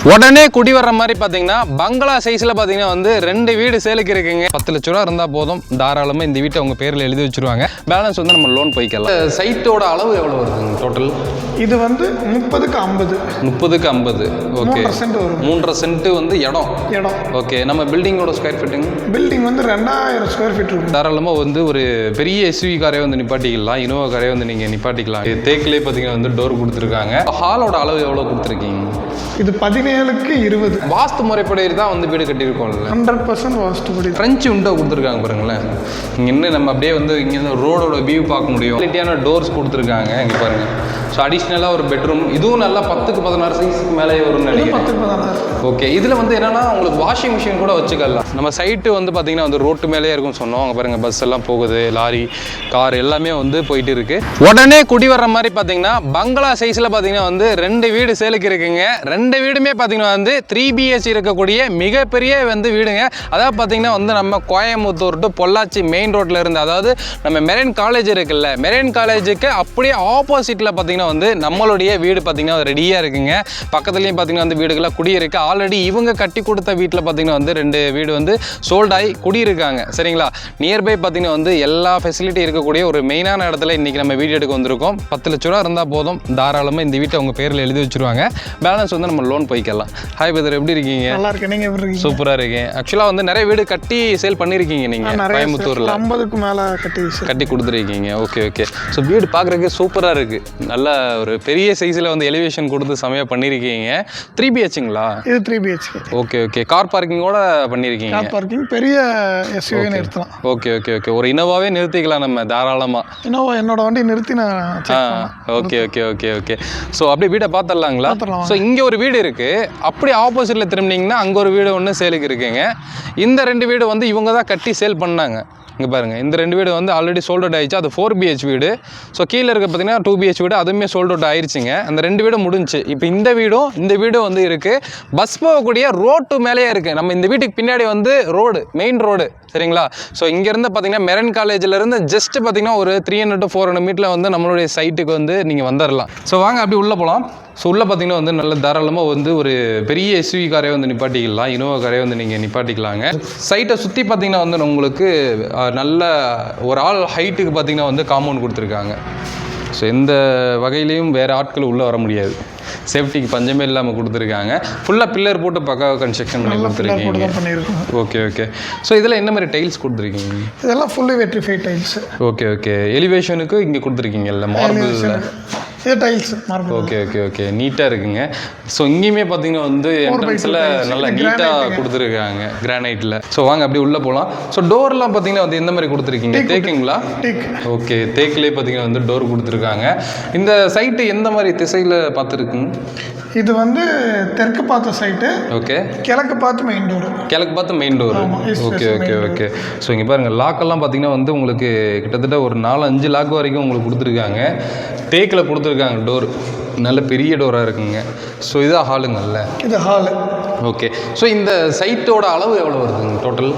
உடனே குடி வர்ற மாதிரி பார்த்தீங்கன்னா பங்களா சைஸில் பார்த்தீங்கன்னா வந்து 2 வீடு சேலுக்கு இருக்குங்க. 10 லட்ச ரூபா இருந்தால் போதும், தாராளமாக இந்த வீட்டை உங்கள் பேரில் எழுதி வச்சுருவாங்க. பேலன்ஸ் வந்து நம்ம லோன் போய்க்கலாம். சைட்டோட அளவு எவ்வளோ வருதுங்க டோட்டல்? இது வந்து 30க்கு 50. 30க்கு 50. ஓகே, 3.5 சென்ட் வந்து இடம். ஓகே, நம்ம பில்டிங்கோட ஸ்கொயர் ஃபீட்டுங்க? பில்டிங் வந்து 2000 ஸ்கொயர் ஃபீட் இருக்கும். தாராளமாக வந்து ஒரு பெரிய எஸ்யூவி காரே வந்து நிப்பாட்டிக்கலாம், இனோவா காரே வந்து நீங்கள் நிப்பாட்டிக்கலாம். தேக்கிலே பார்த்தீங்கன்னா வந்து டோர் கொடுத்துருக்காங்க. ஹாலோட அளவு எவ்வளோ கொடுத்துருக்கீங்க? இது 17க்கு 20. வாஸ்து முறைப்படி தான் வந்து வீடு கட்டியிருக்கோம்ல, 100% வாஸ்துபடி. ஃப்ரெஞ்சு விண்டோ கொடுத்துருக்காங்க பாருங்களேன். இங்கே இன்னும் நம்ம அப்படியே வந்து இங்கே ரோடோட வியூ பார்க்க முடியும். குவாலிட்டியான டோர்ஸ் கொடுத்துருக்காங்க இங்கே பாருங்கள். ஸோ அடிஷ்னலாக ஒரு பெட்ரூம், இதுவும் நல்லா 10க்கு 16 சைஸ்க்கு மேலே வரும்னு நினைக்கிறேன். 10க்கு 16. ஓகே, இதில் வந்து என்னன்னா உங்களுக்கு வாஷிங் மிஷின் கூட வச்சுக்கலாம். நம்ம சைட்டு வந்து பார்த்தீங்கன்னா வந்து ரோட்டு மேலே இருக்கும்னு சொன்னோம். அங்கே பாருங்கள், பஸ் எல்லாம் போகுது, லாரி, கார் எல்லாமே வந்து போயிட்டு இருக்கு. உடனே குடி வர்ற மாதிரி பார்த்தீங்கன்னா பங்களா சைஸில் பார்த்தீங்கன்னா வந்து 2 வீடு சேலுக்கு இருக்குங்க. 2 வீடுமே பார்த்தீங்கன்னா வந்து 3 BH இருக்கக்கூடிய மிகப்பெரிய வந்து வீடுங்க. அதாவது பார்த்தீங்கன்னா வந்து நம்ம கோயம்புத்தூர் டு பொள்ளாச்சி மெயின் ரோட்டில் இருந்து, அதாவது நம்ம மெரைன் காலேஜ் இருக்குல்ல, மெரைன் காலேஜுக்கு அப்படியே ஆப்போசிட்டில் பார்த்தீங்கன்னா வந்து நம்மளுடைய வீடு பார்த்தீங்கன்னா ரெடியாக இருக்குங்க. பக்கத்துலேயும் பார்த்தீங்கன்னா வந்து வீடுகளாக குடியிருக்கு. ஆல்ரெடி இவங்க கட்டி கொடுத்த வீட்டில் பார்த்தீங்கன்னா வந்து 2 வீடு வந்து சோல்ட் ஆகி குடியிருக்காங்க. சரிங்களா, நியர்பை பார்த்தீங்கன்னா வந்து எல்லா ஃபெசிலிட்டி இருக்கக்கூடிய ஒரு மெயினான இடத்துல இன்றைக்கி நம்ம வீடு எடுக்க வந்திருக்கோம். 10 லட்ச ரூபா இருந்தால் போதும், தாராளமாக இந்த வீட்டை உங்கள் பேரில் எழுதி வச்சுருவாங்க. பேலன்ஸ் வந்து நம்ம லோன் போய்க்கலாம். ஹாய் பிரதர், எப்படி இருக்கீங்க? நல்லா இருக்கேன், நீங்கள் எப்படி இருக்கீங்க? சூப்பராக இருக்கேன். ஆக்சுவலாக வந்து நிறைய வீடு கட்டி சேல் பண்ணியிருக்கீங்க நீங்கள் கோயம்புத்தூரில். 50க்கு மேலே கட்டி கொடுத்துருக்கீங்க. Okay okay. ஸோ வீடு பார்க்குறதுக்கு சூப்பராக இருக்குது. நல்லா ஒரு பெரிய சைஸில் வந்து எலிவேஷன் கொடுத்து செமையாக பண்ணியிருக்கீங்க. 3 BHங்களா? இது 3 BH. Okay okay. கார் பார்க்கிங்கோட பண்ணியிருக்கீங்க. கார் பார்க்கிங், பெரிய எஸ்யூவி நிறுத்தலாம். Okay okay okay. ஒரு இனோவாவே நிறுத்திக்கலாம் நம்ம தாராளமாக. இனோவா என்னோட வண்டி நிறுத்தி நான் okay okay okay okay. So அப்படியே வீட்டை பார்த்துடலாங்களா? பார்த்துடலாம். ஸோ இங்கே ஒரு வீடு இருக்குது, அப்படியே ஆப்போசிட்டில் திரும்பினீங்கன்னா அங்கே ஒரு வீடு ஒன்று சேலுக்கு இருக்குங்க. இந்த 2 வீடு வந்து இவங்க தான் கட்டி சேல் பண்ணாங்க. இங்கே பாருங்கள், இந்த 2 வீடு வந்து ஆல்ரெடி சோல்ட் அவுட் ஆயிடுச்சு. அது 4 BH வீடு. ஸோ கீழே இருக்க பார்த்தீங்கன்னா 2 BH வீடு, அதுவுமே சோல்ட் அவுட் ஆயிடுச்சுங்க. அந்த 2 வீடும் முடிஞ்சு. இப்போ இந்த வீடும் வந்து இருக்குது. பஸ் போகக்கூடிய ரோட்டு மேலேயே இருக்குது. நம்ம இந்த வீட்டுக்கு பின்னாடி வந்து ரோடு, மெயின் ரோடு. சரிங்களா, ஸோ இங்கேருந்து பார்த்தீங்கன்னா மெரன் காலேஜிலேருந்து ஜஸ்ட் பார்த்தீங்கன்னா ஒரு 300 to 400 மீட்டரில் வந்து நம்மளுடைய சைட்டுக்கு வந்து நீங்கள் வந்துடலாம். ஸோ வாங்க அப்படி உள்ளே போகலாம். ஸோ உள்ளே பார்த்தீங்கன்னா வந்து நல்ல தாராளமாக வந்து ஒரு பெரிய எஸ்யூவி காரே வந்து நிப்பாட்டிக்கலாம், இனோவா காரே வந்து நீங்கள் நிப்பாட்டிக்கலாங்க. சைட்டை சுற்றி பார்த்தீங்கன்னா வந்து உங்களுக்கு நல்ல ஒரு ஆள் ஹைட்டுக்கு பார்த்தீங்கன்னா வந்து காம்பவுண்ட் கொடுத்துருக்காங்க. ஸோ எந்த வகையிலையும் வேறு ஆட்கள் உள்ளே வர முடியாது. சேஃப்டிக்கு பஞ்சமே இல்லாமல் கொடுத்துருக்காங்க. ஃபுல்லாக பில்லர் போட்டு பக்காவாக கன்ஸ்ட்ரக்ஷன் பண்ணி கொடுத்துருக்கீங்க. Okay okay. ஸோ இதில் என்ன மாதிரி டைல்ஸ் கொடுத்துருக்கீங்க? இதெல்லாம் fully vitrified tiles. Okay okay. எலிவேஷனுக்கு இங்கே கொடுத்துருக்கீங்கல்ல மார்பிள். இது tiles marble. Okay okay okay. நீட்டாக இருக்குங்க. ஸோ இங்கேயுமே பார்த்தீங்கன்னா வந்து என்ட்ரன்ஸில் நல்லா நீட்டாக கொடுத்துருக்காங்க கிரானைட்டில். ஸோ வாங்க அப்படி உள்ளே போகலாம். ஸோ டோர்லாம் பார்த்தீங்கன்னா வந்து எந்த மாதிரி கொடுத்துருக்கீங்க? தேக்குங்களா? ஓகே, தேக்கிலே பார்த்தீங்கன்னா வந்து டோர் கொடுத்துருக்காங்க. இந்த சைட்டு எந்த மாதிரி திசையில் பார்த்துருக்குங்க? இது வந்து தெற்கு பார்த்த சைட்டு. ஓகே. கிழக்கு பார்த்து மெயின் டோர். கிழக்கு பார்த்து main door. Okay okay okay. So இங்கே பாருங்கள், லாக்கெல்லாம் பார்த்தீங்கன்னா வந்து உங்களுக்கு கிட்டத்தட்ட ஒரு 4-5 லாக் வரைக்கும் உங்களுக்கு கொடுத்துருக்காங்க. தேக்கில் கொடுத்துருக்காங்க டோர், நல்ல பெரிய டோராக இருக்குங்க. ஸோ இதான் ஹாலுங்கள்ல? இது ஹாலு. ஓகே. ஸோ இந்த சைட்டோட அளவு எவ்வளோ வருதுங்க டோட்டல்?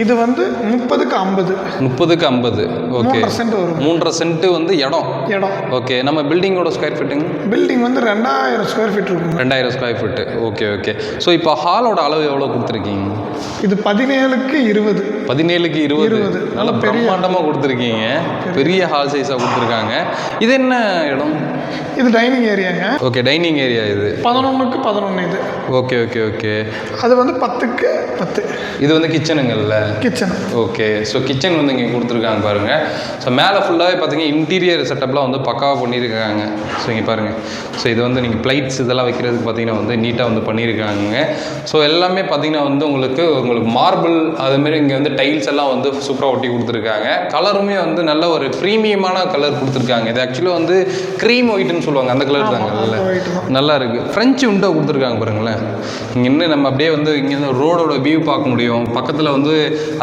இது வந்து 30க்கு 50. 30க்கு 50. ஓகே. 3.5 சென்ட் வந்து இடம். ஓகே, நம்ம பில்டிங்கோட ஸ்கொயர் ஃபீட்டுங்க? பில்டிங் வந்து 2000 ஸ்கொயர் ஃபீட் இருக்கும். 2000 square feet. Okay okay. So இப்போ ஹாலோட அளவு எவ்வளோ கொடுத்துருக்கீங்க? இது 17க்கு 20. 17க்கு 20. நல்லா பிரம்மாண்டமாக கொடுத்துருக்கீங்க. பெரிய ஹால் சைஸாக கொடுத்துருக்காங்க. இது என்ன இடம்? இது டைனிங் ஏரியாங்க. Okay, dining area. இது 11க்கு 11. இது ஓகே ஓகே ஓகே. அது வந்து 10க்கு 10. இது வந்து கிச்சனுங்கள்ல? கிச்சன். ஓகே. ஸோ கிச்சன் வந்து இங்கே கொடுத்துருக்காங்க பாருங்கள். ஸோ மேலே ஃபுல்லாகவே பார்த்தீங்கன்னா இன்டீரியர் செட்டப்லாம் வந்து பக்காவாக பண்ணியிருக்காங்க. ஸோ இங்கே பாருங்கள். ஸோ இது வந்து நீங்கள் பிளைட்ஸ் இதெல்லாம் வைக்கிறதுக்கு பார்த்தீங்கன்னா வந்து நீட்டாக வந்து பண்ணியிருக்காங்க. ஸோ எல்லாமே பார்த்தீங்கன்னா வந்து உங்களுக்கு மார்பிள் அதுமாரி இங்கே வந்து டைல்ஸ் எல்லாம் வந்து சூப்பராக ஒட்டி கொடுத்துருக்காங்க. கலருமே வந்து நல்ல ஒரு ப்ரீமியமான கலர் கொடுத்துருக்காங்க. இது ஆக்சுவலாக வந்து க்ரீம் ஒயிட்னு சொல்லுவாங்க, அந்த கலர் தாங்க. நல்லா இருக்குது. ஃப்ரெஞ்சு விண்டோ கொடுத்துருக்காங்க பாருங்களேன். இங்கே இன்னும் நம்ம அப்படியே வந்து இங்கே ரோடோட வியூ பார்க்க முடியும். பக்கத்தில் வந்து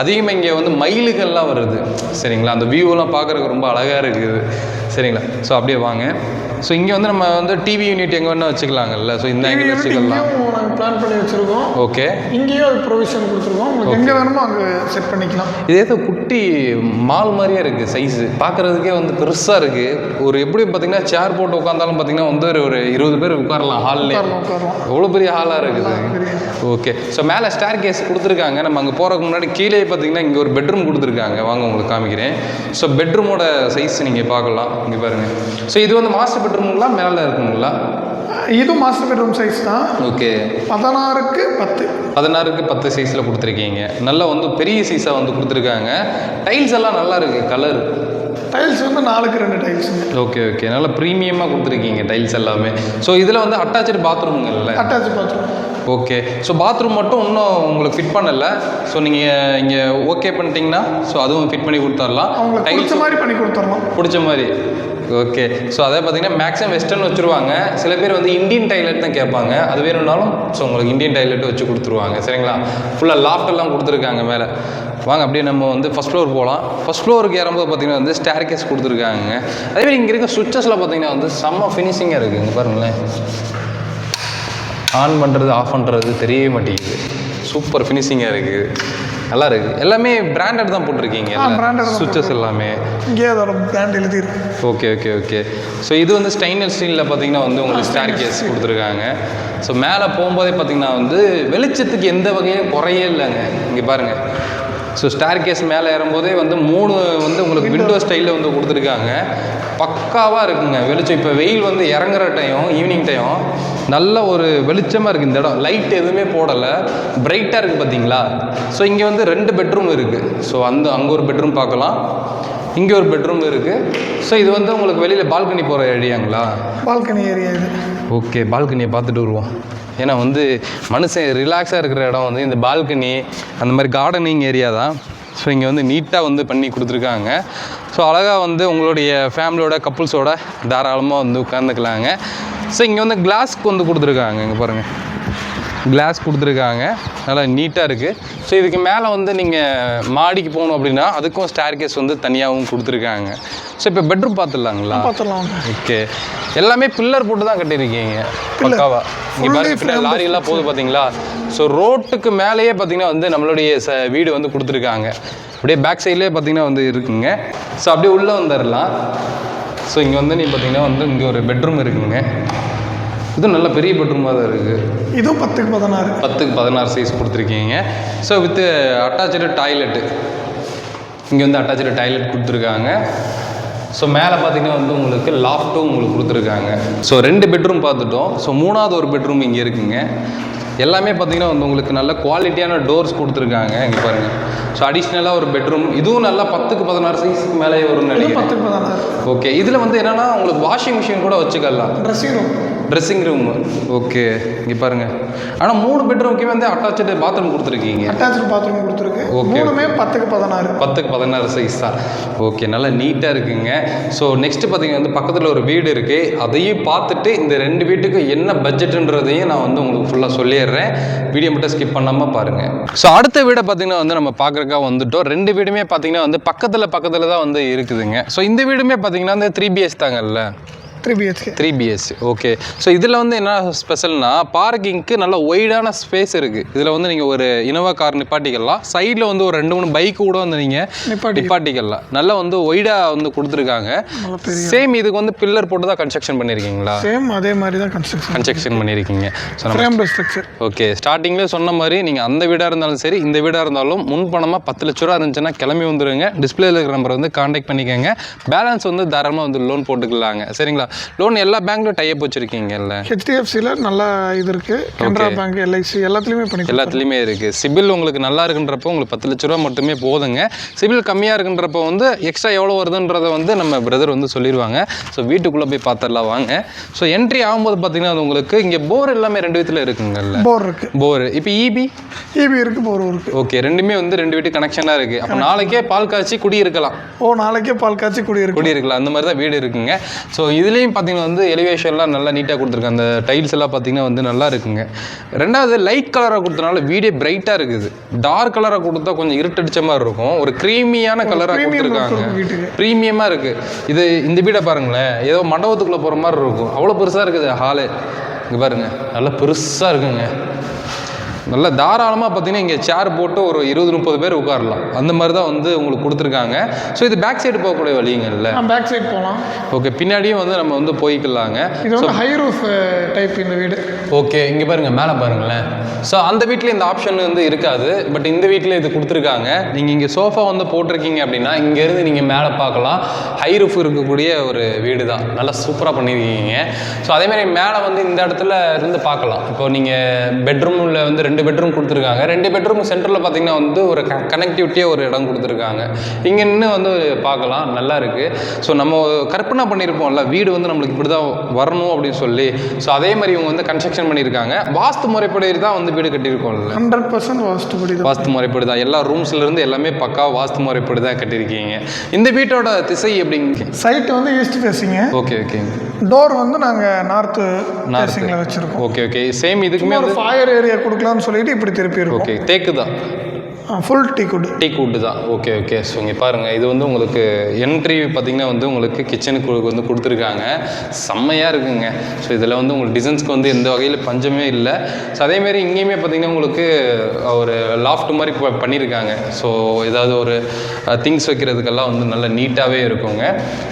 அதிகமாக இங்கே வந்து மயில்கள்லாம் வருது. சரிங்களா, அந்த வியூவெல்லாம் பார்க்குறதுக்கு ரொம்ப அழகாக இருக்குது. சரிங்களா, ஸோ அப்படியே வாங்க. ஸோ இங்கே வந்து நம்ம வந்து டிவி யூனிட் எங்கே வேணால் வச்சுக்கலாங்கல்ல? ஸோ இந்த ஆங்கிள் வச்சுக்கலாம். நாங்கள் பிளான் பண்ணி வச்சுருக்கோம். ஓகே. இங்கேயும் அது ப்ரொவிஷன் கொடுத்துருக்கோம். உங்களுக்கு எங்கே வேணுமோ அங்கே செட் பண்ணிக்கலாம். இது ஏதோ குட்டி மால் மாதிரியே இருக்குது சைஸு, பார்க்குறதுக்கே வந்து பெருசாக இருக்குது. ஒரு எப்படி பார்த்தீங்கன்னா சேர் போட்டு உட்காந்தாலும் பார்த்தீங்கன்னா வந்து ஒரு 20 பேர் உட்காரலாம் ஹால்லே. எவ்வளோ பெரிய ஹாலாக இருக்குது. ஓகே, ஸோ மேலே ஸ்டேர் கேஸ் கொடுத்துருக்காங்க. நம்ம அங்கே போகிறதுக்கு முன்னாடி கீழே பார்த்தீங்கன்னா இங்கே ஒரு பெட்ரூம் கொடுத்துருக்காங்க. வாங்க உங்களுக்கு காமிக்கிறேன். ஸோ பெட்ரூமோட சைஸ் நீங்கள் பார்க்கலாம். இங்கே பாருங்கள். ஸோ இது வந்து மாஸ்டர் பெட்ரூம்ங்களா மேலே இருக்குங்களா? இதுவும் மாஸ்டர் பெட்ரூம் சைஸ் தான். ஓகே, 16க்கு 10. 16க்கு 10 சைஸில் கொடுத்துருக்கீங்க. நல்லா வந்து பெரிய சைஸாக வந்து கொடுத்துருக்காங்க. டைல்ஸ் எல்லாம் நல்லா இருக்குது. கலர் டைல்ஸ் வந்து 4க்கு 2 டைல்ஸ். ஓகே ஓகே, நல்லா ப்ரீமியமாக கொடுத்துருக்கீங்க டைல்ஸ் எல்லாமே. ஸோ இதில் வந்து அட்டாச்சு பாத்ரூம்ங்கள்ல. Attach bathroom. Okay, so bathroom மட்டும் இன்னும் உங்களுக்கு ஃபிட் பண்ணலை. ஸோ நீங்கள் இங்கே ஓகே பண்ணிட்டீங்கன்னா ஸோ அதுவும் ஃபிட் பண்ணி கொடுத்துடலாம். டைல்ஸ் மாதிரி பண்ணி கொடுத்துடலாம், பிடிச்ச மாதிரி. ஓகே, ஸோ அதை பார்த்தீங்கன்னா மேக்ஸிமம் வெஸ்டர்ன் வச்சுருவாங்க. சில பேர் வந்து இந்தியன் டாய்லெட் தான் கேட்பாங்க. அது வேணும்னாலும் ஸோ உங்களுக்கு இந்தியன் டாய்லெட் வச்சு கொடுத்துருவாங்க. சரிங்களா? ஃபுல்லாக லாஃப்டெல்லாம் கொடுத்துருக்காங்க மேலே. வாங்க அப்படியே நம்ம வந்து ஃபஸ்ட் ஃப்ளோர் போகலாம். ஃபஸ்ட் ஃப்ளோருக்கு ஏறும்போது பார்த்தீங்கன்னா வந்து ஸ்டேர் கேஸ் கொடுத்துருக்காங்க. அதேமாதிரி இங்கே இருக்க சுவிட்சஸில் பார்த்தீங்கன்னா வந்து செம்ம ஃபினிஷிங்காக இருக்குது. இங்கே பாருங்களேன், ஆன் பண்ணுறது ஆஃப் பண்ணுறது தெரியவே மாட்டேங்குது. சூப்பர் ஃபினிஷிங்காக இருக்குது, நல்லா இருக்குது. எல்லாமே பிராண்டட் தான் போட்டிருக்கீங்க. சுவிட்சஸ் எல்லாமே இங்கே அதோட பிராண்ட் எழுதிருக்கு. Okay okay okay. ஸோ இது வந்து ஸ்டெயின்லெஸ் ஸ்டீலில் பார்த்தீங்கன்னா வந்து உங்களுக்கு ஸ்டேர் கேஸ் கொடுத்துருக்காங்க. ஸோ மேலே போகும்போதே பார்த்தீங்கன்னா வந்து வெளிச்சத்துக்கு எந்த வகையும் குறையே இல்லைங்க. இங்கே பாருங்கள். ஸோ ஸ்டேர் கேஸ் மேலே ஏறும்போதே வந்து 3 வந்து உங்களுக்கு விண்டோ ஸ்டைலில் வந்து கொடுத்துருக்காங்க. பக்காவாக இருக்குங்க வெளிச்சம். இப்போ வெயில் வந்து இறங்குற டைம், ஈவினிங் டைம் நல்ல ஒரு வெளிச்சமாக இருக்குது. இந்த இடம் லைட் எதுவுமே போடலை, பிரைட்டாக இருக்குது பார்த்தீங்களா? ஸோ இங்கே வந்து 2 பெட்ரூம் இருக்குது. ஸோ அங்கே ஒரு பெட்ரூம் பார்க்கலாம், இங்கே ஒரு பெட்ரூம் இருக்குது. ஸோ இது வந்து உங்களுக்கு வெளியில் பால்கனி போகிற ஏரியாங்களா? பால்கனி ஏரியா இது. ஓகே, பால்கனியை பார்த்துட்டு வருவோம். ஏன்னா வந்து மனுஷன் ரிலாக்ஸாக இருக்கிற இடம் வந்து இந்த பால்கனி, அந்த மாதிரி கார்டனிங் ஏரியா தான். ஸோ இங்கே வந்து நீட்டாக வந்து பண்ணி கொடுத்துருக்காங்க. ஸோ அழகாக வந்து உங்களுடைய ஃபேமிலியோட கப்புள்ஸோட தாராளமாக வந்து உட்காந்துக்கலாங்க. ஸோ இங்கே வந்து கிளாஸ்க்கு வந்து கொடுத்துருக்காங்க. இங்கே பாருங்கள், கிளாஸ் கொடுத்துருக்காங்க, நல்லா நீட்டாக இருக்குது. ஸோ இதுக்கு மேலே வந்து நீங்கள் மாடிக்கு போகணும் அப்படின்னா அதுக்கும் ஸ்டேர் கேஸ் வந்து தனியாகவும் கொடுத்துருக்காங்க. ஸோ இப்போ பெட்ரூம் பார்த்துடலாங்களா? பார்த்துடலாம். ஓகே, எல்லாமே பில்லர் போட்டு தான் கட்டியிருக்கீங்க பக்காவா. இங்கே பாருங்க, லாரியெல்லாம் போகுது பார்த்தீங்களா? ஸோ ரோட்டுக்கு மேலேயே பார்த்தீங்கன்னா வந்து நம்மளுடைய வீடு வந்து கொடுத்துருக்காங்க. அப்படியே பேக் சைட்லேயே பார்த்தீங்கன்னா வந்து இருக்குங்க. ஸோ அப்படியே உள்ளே வந்துடலாம். ஸோ இங்கே வந்து நீங்கள் பார்த்தீங்கன்னா வந்து இங்கே ஒரு பெட்ரூம் இருக்குங்க. இதுவும் நல்ல பெரிய பெட்ரூமாக தான் இருக்குது. இதுவும் 10க்கு 16. 10க்கு 16 சைஸ் கொடுத்துருக்கீங்க. So with attach toilet. இங்கே வந்து அட்டாச்சு டாய்லெட் கொடுத்துருக்காங்க. ஸோ மேலே பார்த்தீங்கன்னா வந்து உங்களுக்கு லாஃப்ட்டும் உங்களுக்கு கொடுத்துருக்காங்க. ஸோ 2 பெட்ரூம் பார்த்துட்டோம். ஸோ 3வது ஒரு பெட்ரூம் இங்கே இருக்குங்க. எல்லாமே பார்த்தீங்கன்னா வந்து உங்களுக்கு நல்ல குவாலிட்டியான டோர்ஸ் கொடுத்துருக்காங்க. இங்கே பாருங்கள். ஸோ அடிஷ்னலாக ஒரு பெட்ரூம், இதுவும் நல்லா 10க்கு 16 சைஸுக்கு மேலே வரும்னு நினைக்கிறேன். 10க்கு 16. ஓகே, இதில் வந்து என்னென்னா உங்களுக்கு வாஷிங் மிஷின் கூட வச்சுக்கலாம். Dressing room. ஓகே, இங்கே பாருங்கள். ஆனால் 3 பெட்ரூமுக்கே வந்து அட்டாச்சு பாத்ரூம் கொடுத்துருக்கீங்க. அட்டாச்சு பாத்ரூம் கொடுத்துருக்கு. ஓகே, 10க்கு 16. 10க்கு 16 சைஸ் தான். ஓகே, நல்லா நீட்டாக இருக்குங்க. ஸோ நெக்ஸ்ட்டு பார்த்தீங்கன்னா வந்து பக்கத்தில் ஒரு வீடு இருக்குது. அதையும் பார்த்துட்டு இந்த 2 வீட்டுக்கு என்ன பட்ஜெட்டுன்றதையும் நான் வந்து உங்களுக்கு ஃபுல்லாக சொல்லிடுறேன். வீடியோ மட்டும் ஸ்கிப் பண்ணாமல் பாருங்கள். ஸோ அடுத்த வீடை பார்த்தீங்கன்னா வந்து நம்ம பார்க்குறக்கா வந்துட்டோம். 2 வீடுமே பார்த்தீங்கன்னா வந்து பக்கத்தில் தான் வந்து இருக்குதுங்க. ஸோ இந்த வீடுமே பார்த்தீங்கன்னா வந்து 3 BH தாங்கல்ல. 3 BH. ஓகே, ஸோ இதில் வந்து என்ன ஸ்பெஷல்னா பார்க்கிங்க்கு நல்ல ஒய்டான ஸ்பேஸ் இருக்குது. இதில் வந்து நீங்கள் ஒரு இனோவா கார் நிப்பாட்டிக்கலாம். சைடில் வந்து ஒரு 2-3 பைக்கு கூட வந்து நீங்கள் நிப்பாட்டிக்கலாம். நல்லா வந்து ஒய்டாக வந்து கொடுத்துருக்காங்க. சேம் இதுக்கு வந்து பில்லர் போட்டு தான் கன்ஸ்ட்ரக்ஷன் பண்ணியிருக்கீங்களா? சேம் அதே மாதிரி தான் கன்ஸ்ட்ரக்ஷன் பண்ணியிருக்கீங்க. ஓகே, ஸ்டார்டிங்லேயே சொன்ன மாதிரி நீங்கள் அந்த வீடாக இருந்தாலும் சரி இந்த வீடாக இருந்தாலும் முன்பணமாக 10 லட்ச ரூபா இருந்துச்சுன்னா கிளம்பி வந்துடுங்க. டிஸ்பிளேல இருக்கிற நம்பரை வந்து கான்டாக்ட் பண்ணிக்கோங்க. பேலன்ஸ் வந்து தாராளமாக வந்து லோன் போட்டுக்கலாங்க. சரிங்களா? லோன் எல்லா பேங்க்லையும் டைப் வச்சுருக்கீங்கல்ல? HDFCல நல்லா இது இருக்குது. கனரா பேங்க், LIC எல்லாத்துலேயுமே இருக்குது. சிபில் உங்களுக்கு நல்லா இருக்குன்றப்போ உங்களுக்கு 10 லட்ச ரூபா மட்டுமே போதுங்க. சிபில் கம்மியாக இருக்குன்றப்போ வந்து எக்ஸ்ட்ரா எவ்வளோ வருதுன்றதை வந்து நம்ம பிரதர் வந்து சொல்லிடுவாங்க. ஸோ வீட்டுக்குள்ளே போய் பார்த்துடலாம் வாங்க. ஸோ என்ட்ரி ஆகும்போது பார்த்தீங்கன்னா அது உங்களுக்கு இங்கே போர் எல்லாமே 2 விதத்தில் இருக்குங்கல்ல? போர் இருக்குது. போர் இப்போ EB இருக்குது, போர் இருக்குது. ஓகே, ரெண்டுமே வந்து 2 வீட்டு கனெக்ஷனாக இருக்குது. அப்போ நாளைக்கே பால் காய்ச்சி குடியிருக்கலாம். நாளைக்கே பால் காய்ச்சி குடியிருக்கலாம். அந்த மாதிரி தான் வீடு இருக்குங்க. ஸோ இதுலேயும் பார்த்தீங்கன்னா வந்து எலிவேஷன்லாம் நல்லா நீட்டாக கொடுத்துருக்காங்க. அந்த டைல்ஸ் எல்லாம் பார்த்தீங்கன்னா வந்து நல்லா இருக்குங்க. ரெண்டாவது லைட் கலராக கொடுத்தனால வீடே பிரைட்டாக இருக்குது. டார்க் கலராக கொடுத்தா கொஞ்சம் இருட்டடிச்ச மாதிரி இருக்கும். ஒரு க்ரீமியான கலராக கொடுத்துருக்காங்க. ப்ரீமியமாக இருக்குது. இந்த வீடை பாருங்களேன், ஏதோ மண்டபத்துக்குள்ளே போகிற மாதிரி இருக்கும். அவ்வளோ பெருசாக இருக்குது ஹாலு. இங்கே பாருங்கள், நல்லா பெருசாக இருக்குங்க. நல்ல தாராளமாக பார்த்தீங்கன்னா இங்கே சேர் போட்டு ஒரு 20-30 பேர் உட்காரலாம். அந்த மாதிரி தான் வந்து உங்களுக்கு கொடுத்துருக்காங்க. ஸோ இது பேக் சைடு போகக்கூடிய வழிங்கள்ல பேக் சைடு போகலாம். ஓகே, பின்னாடியும் வந்து நம்ம வந்து போய்க்கலாங்க. இது வந்து ஹை ரூஃப் டைப் இந்த வீடு. ஓகே, இங்கே பாருங்கள் மேலே பாருங்களேன். ஸோ அந்த வீட்டில் இந்த ஆப்ஷன் வந்து இருக்காது, பட் இந்த வீட்டில் இது கொடுத்துருக்காங்க. நீங்கள் இங்கே சோஃபா வந்து போட்டிருக்கீங்க அப்படின்னா இங்கேருந்து நீங்கள் மேலே பார்க்கலாம். ஹை ரூஃப் இருக்கக்கூடிய ஒரு வீடு தான், நல்லா சூப்பராக பண்ணியிருக்கீங்க. ஸோ அதேமாதிரி மேலே வந்து இந்த இடத்துல இருந்து பார்க்கலாம். இப்போ நீங்கள் பெட்ரூமில் வந்து 2 பெட்ரூம் கொடுத்துருக்காங்க. 2 பெட்ரூம் சென்டரில் பார்த்தீங்கன்னா வந்து ஒரு கனெக்டிவிட்டியாக ஒரு இடம் கொடுத்துருக்காங்க. இங்கே நின்று வந்து பார்க்கலாம், நல்லா இருக்குது. ஸோ நம்ம கற்பனை பண்ணியிருப்போம்ல வீடு வந்து நம்மளுக்கு இப்படி தான் வரணும் அப்படின்னு சொல்லி. ஸோ அதே மாதிரி இவங்க வந்து கன்ஸ்ட்ரக்ஷன் பண்ணியிருக்காங்க. வாஸ்து முறைப்படி தான் வந்து வீடு கட்டியிருக்கோம்ல. 100% வாஸ்து முறைப்படி தான். எல்லா ரூம்ஸ்லேருந்து எல்லாமே பக்கா வாஸ்து முறைப்படி தான் கட்டியிருக்கீங்க. இந்த வீட்டோட திசை எப்படிங்க? சைட் வந்து ஈஸ்ட் ஃபேஸிங்க. Okay okay. டோர் வந்து நாங்கள் நார்த்து ஃபேஸிங்கில் வச்சுருக்கோம். Okay okay. சேம் இதுக்குமே ஒரு ஃபயர் ஏரியா கொடுக்கலாம்னு சொல்லிட்டு இப்படி திருப்பி இருக்கும். ஓகே, தேக்கு தான், ஃபுல் டீக் வுட் தான். Okay okay. ஸோ இங்கே பாருங்கள், இது வந்து உங்களுக்கு என்ட்ரி பார்த்தீங்கன்னா வந்து உங்களுக்கு கிச்சனுக்கு வந்து கொடுத்துருக்காங்க. செம்மையாக இருக்குங்க. ஸோ இதில் வந்து உங்களுக்கு டிசைன்ஸ்க்கு வந்து எந்த வகையில் பஞ்சமே இல்லை. ஸோ அதேமாரி இங்கேயுமே பார்த்தீங்கன்னா உங்களுக்கு ஒரு லாஃப்ட் மாதிரி பண்ணியிருக்காங்க. ஸோ ஏதாவது ஒரு திங்ஸ் வைக்கிறதுக்கெல்லாம் வந்து நல்ல நீட்டாகவே இருக்குங்க.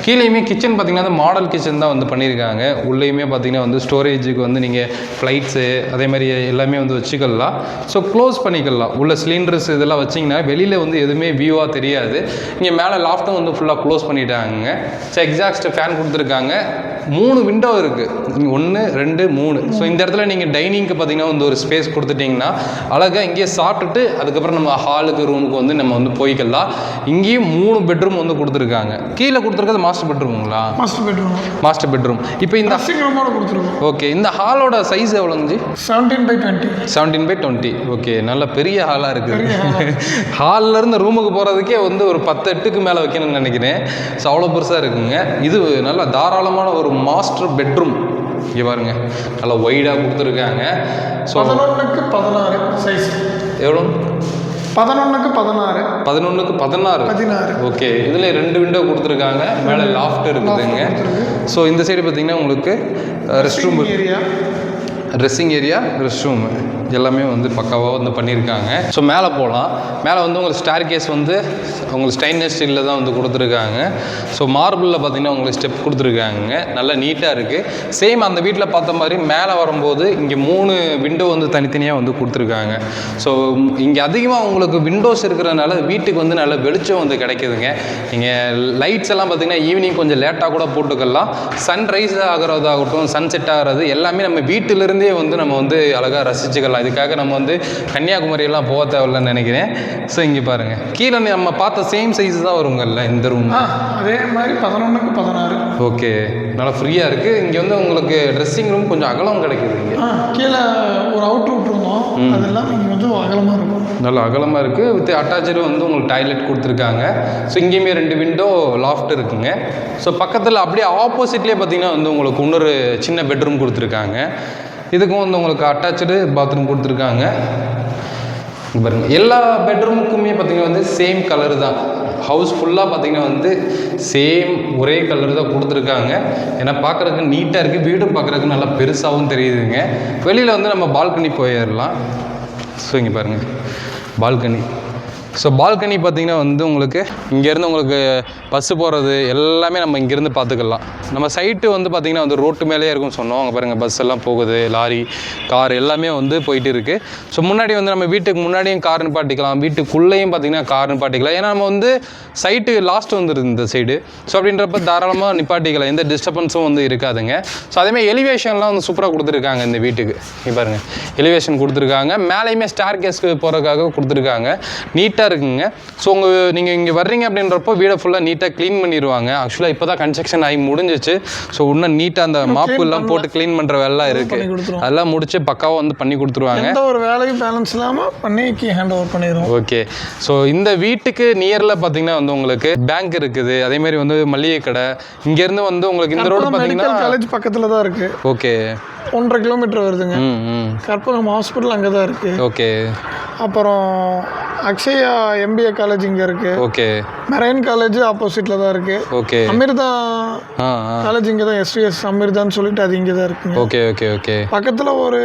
கீழேயுமே கிச்சன் பார்த்தீங்கன்னா மாடல் கிச்சன் தான் வந்து பண்ணியிருக்காங்க. உள்ளேயுமே பார்த்தீங்கன்னா வந்து ஸ்டோரேஜுக்கு வந்து நீங்கள் ஃப்ளைட்ஸு அதே மாதிரி எல்லாமே வந்து வச்சுக்கலாம். ஸோ க்ளோஸ் பண்ணிக்கலாம். உள்ள சிலிண்டர்ஸ் இதெல்லாம் வச்சிங்கன்னா வெளியில் வந்து எதுவுமே வியூவாக தெரியாது. இங்கே மேலே லாஃப்ட்டும் வந்து ஃபுல்லாக க்ளோஸ் பண்ணிட்டாங்க. ஸோ எக்ஸாஸ்ட் ஃபேன் கொடுத்துருக்காங்க. 3 விண்டோ இருக்குது, 1 2 3. ஸோ இந்த இடத்துல நீங்கள் டைனிங்க்கு பார்த்தீங்கன்னா வந்து ஒரு ஸ்பேஸ் கொடுத்துட்டிங்கன்னா அழகாக இங்கேயே சாப்பிட்டுட்டு அதுக்கப்புறம் நம்ம ஹாலுக்கு ரூமுக்கு வந்து நம்ம வந்து போய்க்கலாம். இங்கேயும் 3 பெட்ரூம் வந்து கொடுத்துருக்காங்க. கீழே கொடுத்துருக்கிறது மாஸ்டர் பெட்ரூமுங்களா? Master bedroom. இப்போ இந்த ஓகே, இந்த ஹாலோட சைஸ் எவ்வளோங்க? 17x20. ஓகே, நல்ல பெரிய ஹாலாக இருக்குது. ஹாலில் இருந்து ரூமுக்கு போகிறதுக்கே வந்து ஒரு 10 எட்டுக்கு மேலே வைக்கணும்னு நினைக்கிறேன். ஸோ அவ்வளோ பெருசாக இருக்குங்க. இது நல்ல தாராளமான ஒரு மாஸ்டர் பெட்ரூம். இங்கே பாருங்க, நல்லா ஒய்டாக கொடுத்துருக்காங்க. So 11x16 size. எவ்வளோ? 11x16. ஓகே, இதில் 2 விண்டோ கொடுத்துருக்காங்க. மேலே லாஃப்ட் இருக்குதுங்க. ஸோ இந்த சைடு பார்த்தீங்கன்னா உங்களுக்கு ட்ரெஸ்ஸிங் ஏரியா, ரெஸ்ட் ரூம் எல்லாமே வந்து பக்காவாக வந்து பண்ணியிருக்காங்க. ஸோ மேலே போகலாம். மேலே வந்து உங்களுக்கு ஸ்டேர் கேஸ் வந்து உங்களுக்கு ஸ்டெயின்லெஸ் ஸ்டீலில் தான் வந்து கொடுத்துருக்காங்க. ஸோ மார்பிளில் பார்த்தீங்கன்னா உங்களுக்கு ஸ்டெப் கொடுத்துருக்காங்க. நல்லா நீட்டாக இருக்குது. சேம் அந்த வீட்டில் பார்த்த மாதிரி மேலே வரும்போது இங்கே 3 விண்டோ வந்து தனித்தனியாக வந்து கொடுத்துருக்காங்க. ஸோ இங்கே அதிகமாக உங்களுக்கு விண்டோஸ் இருக்கிறதுனால வீட்டுக்கு வந்து நல்ல வெளிச்சம் வந்து கிடைக்குதுங்க. நீங்கள் லைட்ஸ் எல்லாம் பார்த்தீங்கன்னா ஈவினிங் கொஞ்சம் லேட்டாக கூட போட்டுக்கலாம். சன்ரைஸ் ஆகிறதாகட்டும், சன் செட் ஆகிறது எல்லாமே நம்ம வீட்டிலிருந்தே வந்து நம்ம வந்து அழகாக ரசிச்சுக்கலாம். இதுக்காக நம்ம வந்து கன்னியாகுமரியெல்லாம் போக தேவையில்லைன்னு நினைக்கிறேன். ஸோ இங்கே பாருங்கள், கீழே நம்ம பார்த்த சேம் சைஸ் தான் வருங்கல்ல இந்த ரூம். அதே மாதிரி 11x16. ஓகே, நல்லா ஃப்ரீயாக இருக்குது. இங்கே வந்து உங்களுக்கு ட்ரெஸ்ஸிங் ரூம் கொஞ்சம் அகலம் கிடைக்குது. இங்கே கீழே ஒரு அவுட் விட்டுருந்தோம், அதெல்லாம் இங்கே வந்து அகலமாக இருக்கும். நல்லா அகலமாக இருக்குது. வித் அட்டாச்சு வந்து உங்களுக்கு டாய்லெட் கொடுத்துருக்காங்க. ஸோ இங்கேயுமே 2 விண்டோ லாஃப்ட் இருக்குங்க. ஸோ பக்கத்தில் அப்படியே ஆப்போசிட்லேயே பார்த்தீங்கன்னா வந்து உங்களுக்கு இன்னொரு சின்ன பெட்ரூம் கொடுத்துருக்காங்க. இதுக்கும் வந்து உங்களுக்கு அட்டாச்சு பாத்ரூம் கொடுத்துருக்காங்க. பாருங்கள், எல்லா பெட்ரூமுக்குமே பார்த்தீங்கன்னா வந்து சேம் கலர் தான். ஹவுஸ் ஃபுல்லாக பார்த்தீங்கன்னா வந்து சேம் ஒரே கலர் தான் கொடுத்துருக்காங்க. ஏன்னா பார்க்குறதுக்கு நீட்டாக இருக்குது, வீடும் பார்க்குறதுக்கு நல்லா பெருசாகவும் தெரியுதுங்க. வெளியில் வந்து நம்ம பால்கனி போயிடலாம். ஸோ இங்கே பாருங்கள், பால்கனி. ஸோ பால்கனி பார்த்திங்கன்னா வந்து உங்களுக்கு இங்கேருந்து உங்களுக்கு பஸ்ஸு போகிறது எல்லாமே நம்ம இங்கேருந்து பார்த்துக்கலாம். நம்ம சைட்டு வந்து பார்த்திங்கன்னா வந்து ரோட்டு மேலேயே இருக்கும்னு சொன்னோம். அங்கே பாருங்கள், பஸ் எல்லாம் போகுது, லாரி, கார் எல்லாமே வந்து போயிட்டு இருக்குது. ஸோ முன்னாடி வந்து நம்ம வீட்டுக்கு முன்னாடியும் கார் நிப்பாட்டிக்கலாம், வீட்டுக்குள்ளேயும் பார்த்திங்கன்னா கார் நிப்பாட்டிக்கலாம். ஏன்னா நம்ம வந்து சைட்டு லாஸ்ட் வந்துடுது இந்த சைடு. ஸோ அப்படின்றப்ப தாராளமாக நிப்பாட்டிக்கலாம், எந்த டிஸ்டர்பன்ஸும் வந்து இருக்காதுங்க. ஸோ அதேமாதிரி எலிவேஷன்லாம் வந்து சூப்பராக கொடுத்துருக்காங்க இந்த வீட்டுக்கு. இங்கே பாருங்கள், எலிவேஷன் கொடுத்துருக்காங்க. மேலேயுமே ஸ்டார் கேஸ்க்கு போகிறதுக்காக கொடுத்துருக்காங்க. நீட்டாக இருக்குங்க. ஸோ நீங்கள் இங்கே வர்றீங்க அப்படின்றப்போ வீடை ஃபுல்லாக நீட்டாக க்ளீன் பண்ணிடுவாங்க. ஆக்சுவலாக இப்போ தான் கன்ஸ்ட்ரக்ஷன் ஆகி முடிஞ்சிச்சு. ஸோ இன்னும் நீட்டாக அந்த மாப்பு எல்லாம் போட்டு க்ளீன் பண்ணுற வேலைலாம் இருக்குது. அதெல்லாம் முடிச்சு பக்காவாக வந்து பண்ணி கொடுத்துருவாங்க. எந்த ஒரு வேலையும் பேலன்ஸ் இல்லாமல் பண்ணி ஹேண்ட் ஓவர் பண்ணிடுவோம். ஓகே, ஸோ இந்த வீட்டுக்கு நியரில் பார்த்தீங்கன்னா வந்து உங்களுக்கு பேங்க் இருக்குது, அதேமாதிரி வந்து மளிகை கடை. இங்கேருந்து வந்து உங்களுக்கு இந்த ரோடு பார்த்தீங்கன்னா காலேஜ் பக்கத்தில் தான் இருக்குது. ஓகே, 1.5 கிலோமீட்டர் வருதுங்க. கற்பகம் ஹாஸ்பிட்டல் அங்கே தான் இருக்குது. ஓகே, அப்புறம் அக்ஷயா MBA காலேஜ் இங்கே இருக்குது. ஓகே. மெரைன் காலேஜ் ஆப்போசிட்டில் தான் இருக்குது. ஓகே. அமிர்தா காலேஜ் இங்கே தான், SVS அமிர்தான்னு சொல்லிட்டு அது இங்கே தான் இருக்குங்க. Okay okay okay. பக்கத்தில் ஒரு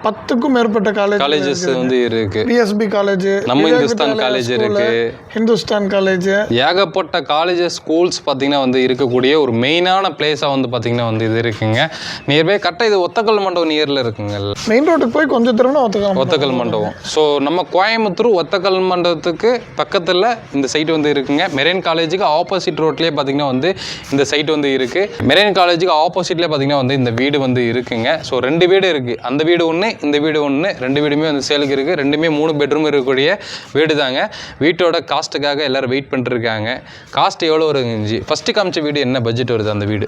10க்கும் மேற்பட்ட காலேஜஸ் வந்து இருக்கு. BSB காலேஜ், நம்ம இந்துஸ்தான் காலேஜ் இருக்கு, ஹிந்துஸ்தான் காலேஜ், ஏகப்பட்ட காலேஜஸ் ஸ்கூல்ஸ் பார்த்தீங்கன்னா வந்து இருக்கக்கூடிய ஒரு மெயினான பிளேஸாக வந்து பார்த்தீங்கன்னா வந்து இது இருக்குங்க. நியர்பை கரெக்டாக இது ஒத்தக்கல் மண்டபம் நியரில் இருக்குங்க. மெயின் ரோட்டுக்கு போய் கொஞ்சம் தூரம்னா ஒத்தக்கல் மண்டபம். ஸோ நம்ம கோயம்புத்தூர் ஒத்தக்கல் மண்டபத்துக்கு பக்கத்தில் இந்த சைட் வந்து இருக்குங்க. மெரைன் காலேஜுக்கு ஆப்போசிட் ரோட்லேயே பார்த்தீங்கன்னா வந்து இந்த சைட் வந்து இருக்குது. மெரைன் காலேஜுக்கு ஆப்போசிட்லேயே பார்த்தீங்கன்னா வந்து இந்த வீடு வந்து இருக்குங்க. ஸோ 2 வீடு இருக்குது. அந்த வீடு ஒன்று, இந்த வீடு ஒன்று, 2 வீடுமே வந்து சேலுக்கு இருக்குது. 2மே 3 பெட்ரூம் இருக்கக்கூடிய வீடு தாங்க. வீட்டோட காஸ்ட்டுக்காக எல்லோரும் வெயிட் பண்ணிட்டுருக்காங்க. காஸ்ட் எவ்வளோ வருங்க? ஃபஸ்ட்டு காமிச்ச வீடு என்ன பட்ஜெட் வருது அந்த வீடு?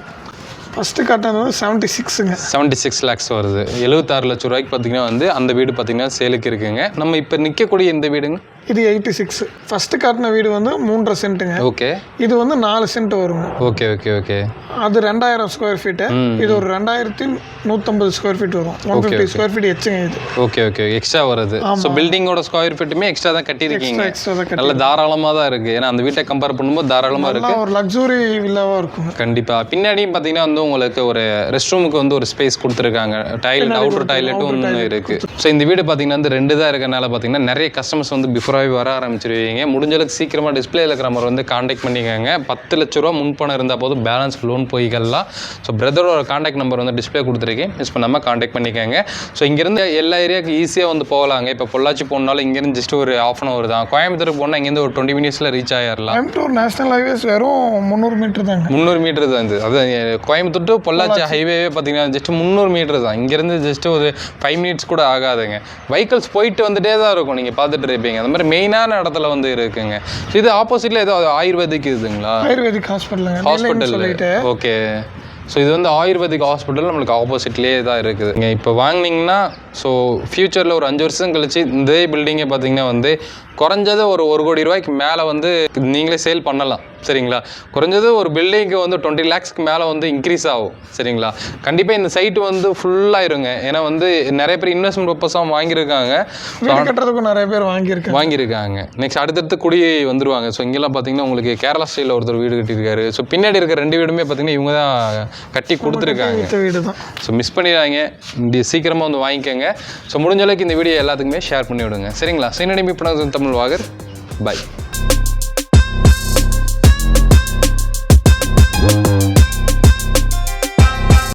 ஃபஸ்ட்டு காட்டினது 76ங்க. 76 லேக்ஸ் வருது. 76 லட்ச ரூபாய்க்கு பார்த்தீங்கன்னா வந்து அந்த வீடு பார்த்தீங்கன்னா சேலுக்கு இருக்குங்க. நம்ம இப்போ நிற்கக்கூடிய இந்த வீடுங்க இது 86. ஃபஸ்ட்டு காட்டின வீடு வந்து 3.5 சென்ட்டுங்க. ஓகே. இது வந்து 4 சென்ட் வருங்க. Okay okay okay. அது 2000 ஸ்கொயர் ஃபீட்டு. இது ஒரு 2150 ஸ்கொயர் ஃபீட் வரும். 150 ஸ்கொயர் ஃபீட் எச்சுங்க இது. Okay okay. எக்ஸ்ட்ரா வருது. ஸோ பில்டிங்கோட ஸ்கொயர் ஃபீட்டுமே எக்ஸ்ட்ரா தான் கட்டியிருக்கீங்க. எக்ஸ்ட்ரா தான் நல்ல தாராளமாக தான் இருக்குது. ஏன்னா அந்த வீட்டை கம்பேர் பண்ணும்போது தாராளமாக இருக்குது. ஒரு லக்ஸுரி வில்லாவாக இருக்கும். கண்டிப்பாக. பின்னாடியும் பார்த்தீங்கன்னா வந்து உங்களுக்கு ஒரு ரெஸ்ட் ரூமுக்கு வந்து ஒரு ஸ்பேஸ் கொடுத்துருக்காங்க. டாய்லெட், அவுட்டர் டாய்லெட்டும் ஒன்று இருக்குது. ஸோ இந்த வீடு பார்த்தீங்கன்னா வந்து 2 தான் இருக்கனால பார்த்தீங்கன்னா நிறைய கஸ்டமர்ஸ் வந்து பிஃபோராகவே வர ஆரம்பிச்சிருவீங்க. முடிஞ்சளவுக்கு சீக்கிரமாக டிஸ்பிளேல இருக்கிற நம்பர் வந்து காண்டாக்ட் பண்ணிக்கோங்க. 10 லட்ச ரூபா முன்பணம் இருந்தால் போதும், பேலன்ஸ் லோன் போய்க்கலாம். ஸோ பிரதரோட காண்டாக்ட் நம்பர் வந்து டிஸ்பிளே கொடுத்துருக்கேன், மிஸ் பண்ணாமல் காண்டாக்ட் பண்ணிக்கோங்க. ஸோ இங்கேருந்து எல்லா ஏரியாவுக்கு ஈஸியாக வந்து போகலாங்க. இப்போ பொள்ளாச்சி போனாலும் இங்கேருந்து ஜஸ்ட் ஒரு ½ hour தான். கோயம்புத்தூர் போனால் இங்கேருந்து ஒரு 20 மினிட்ஸில் ரீச் ஆகிடலாம். கோயம்புத்தூர் நேஷனல் ஹைவேஸ் வெறும் 300 மீட்டர் தாங்க. 300 மீட்டர் தான் இது. அது கோயம்புத்தூர் டு பொள்ளாச்சி ஹைவேவே பார்த்தீங்கன்னா ஜஸ்ட் 300 மீட்டர் தான். இங்கேருந்து ஜஸ்ட் ஒரு 5 மினிட்ஸ் கூட ஆகாதுங்க. வெஹிக்கிள்ஸ் போயிட்டு வந்துட்டே தான் இருக்கும், நீங்கள் பார்த்துட்டு இருப்பீங்க. அந்த மாதிரி மெயினான இடத்துல வந்து இருக்குங்க. இது ஆப்போசிட்ல ஏதோ ஆயுர்வேதிக் இதுங்களா? ஆயுர்வேதிக் ஹாஸ்பிட்டல். ஓகே. ஸோ இது வந்து ஆயுர்வேதிக் ஹாஸ்பிட்டல் நம்மளுக்கு ஆப்போசிட்லேயே தான் இருக்குது. நீங்கள் இப்போ வாங்கினீங்கன்னா ஸோ ஃப்யூச்சரில் ஒரு 5 வருஷம் கழிச்சு இந்த பில்டிங்கை பார்த்தீங்கன்னா வந்து குறைஞ்சது ஒரு 1 கோடி ரூபாய்க்கு மேலே வந்து நீங்களே சேல் பண்ணலாம். சரிங்களா? குறைஞ்சது ஒரு பில்டிங்க்கு வந்து 20 லேக்ஸ்க்கு மேலே வந்து இன்க்ரீஸ் ஆகும். சரிங்களா? கண்டிப்பாக இந்த சைட்டு வந்து ஃபுல்லாகிருங்க. ஏன்னா வந்து நிறைய பேர் இன்வெஸ்ட்மெண்ட் பர்பஸாக வாங்கியிருக்காங்க. கட்டுறதுக்கும் நிறைய பேர் வாங்கியிருக்காங்க. நெக்ஸ்ட் அடுத்தடுத்து குடி வந்துருவாங்க. ஸோ இங்கெல்லாம் பார்த்தீங்கன்னா உங்களுக்கு கேரளா ஸ்டைலில் ஒருத்தர் வீடு கட்டியிருக்காரு. ஸோ பின்னாடி இருக்க 2 வீடுமே பார்த்தீங்கன்னா இவங்க தான் கட்டி கொடுத்துருக்காங்க. ஸோ மிஸ் பண்ணிடுறாங்க, சீக்கிரமாக வந்து வாங்கிக்கோங்க. ஸோ முடிஞ்ச அளவுக்கு இந்த வீடியோ எல்லாத்துக்குமே ஷேர் பண்ணி விடுங்க. சரிங்களா? சீனடி இப்போ தமிழ் வாகர். பை.